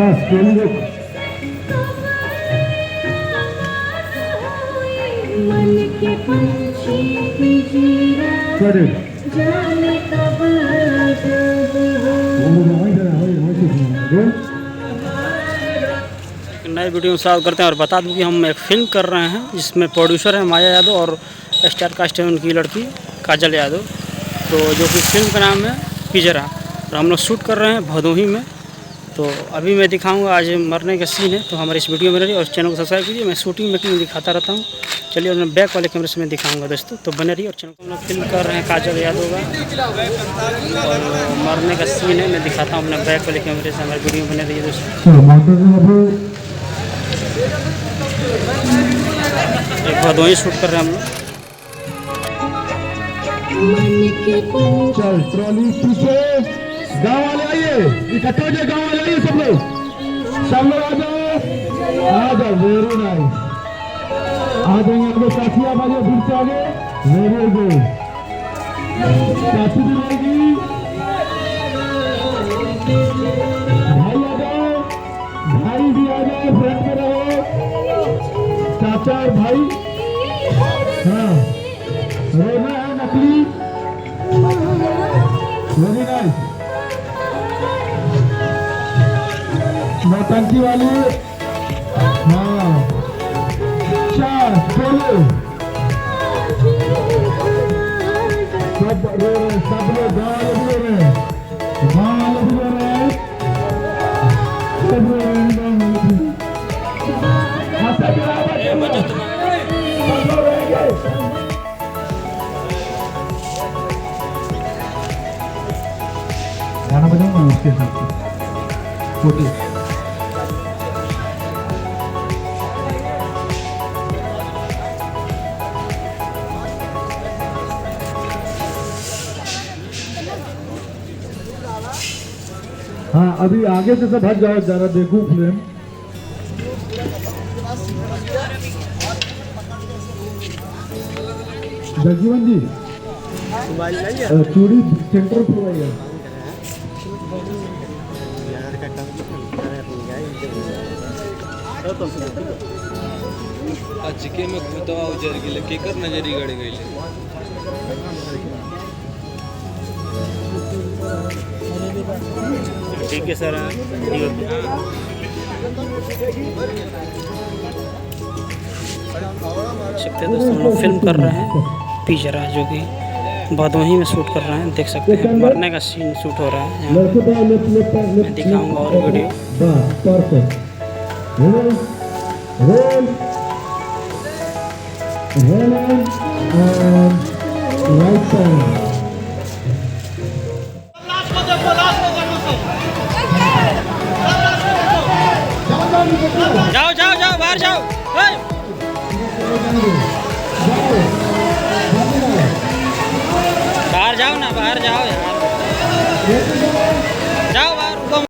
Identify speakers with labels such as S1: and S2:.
S1: बस चलिए देखो
S2: नए वीडियो में स्वागत करते हैं और बता दूं कि हम एक फिल्म कर रहे हैं जिसमें प्रोड्यूसर है माया यादव और स्टार कास्ट है उनकी लड़की काजल यादव। तो जो कि फिल्म का नाम है पिंजरा और हम लोग शूट कर रहे हैं भदोही में। तो अभी मैं दिखाऊंगा, आज मरने का सीन है तो हमारे इस वीडियो में रहिए और चैनल को सब्सक्राइब कीजिए। मैं शूटिंग में दिखाता रहता हूँ। चलिए और मैं बैक वाले कैमरे से मैं दिखाऊंगा दोस्तों, तो बने रहिए। और चैनल को हम लोग फिल्म कर रहे हैं काजल यादव का और मरने का सीन है, मैं दिखाता हूँ अपने बैक वाले कैमरे से। हमारे वीडियो में बने रहिए दोस्तों। एक भदोही शूट कर रहे हैं हम लोग।
S1: चल ट्रॉली पीछे, गाँव वाले आइए, इकट्ठे हो जाए, गाँव वाले आइए सब लोग आ जाओ, वेरी नाइस। आ जाएंगे आगे, साथी आप आगे, फिर से आगे, वेरी गुड। साथी भी रहेगी, भाई आ जाओ, भाई भी आ जाओ, फ्रंट में रहो, चाचा और भाई। हाँ रोना है नकली, वेरी नाइस। नौटंकी वाली, हाँ चार बोलो, सब रो रहे, सब लोग गाँव वाले भी रो रहे हैं, गाँव वाले भी रो रहे हैं, सब रो रहे हैं, गाँव वाले भी। सब रो रहेंगे। गाना बजाऊंगा उसके हिसाब से फोटो। हाँ अभी आगे से सब हट जाओ, जरा देखो फिल्म। जगजीवन जी चूड़ी सेंटर पर है।
S3: आज के में खुदवा उजर गेले केकर नजरी गड़ गईले।
S2: ठीक है सर, सकते हैं दोस्तों, हम लोग फिल्म कर रहे हैं पिंजरा जो कि भदोही में शूट कर रहे हैं। देख सकते हैं मरने का सीन शूट हो रहा है यहाँ। मैं दिखाऊंगा और वीडियो। जाओ जाओ जाओ, बाहर जाओ, बाहर जाओ ना, बाहर जाओ यार।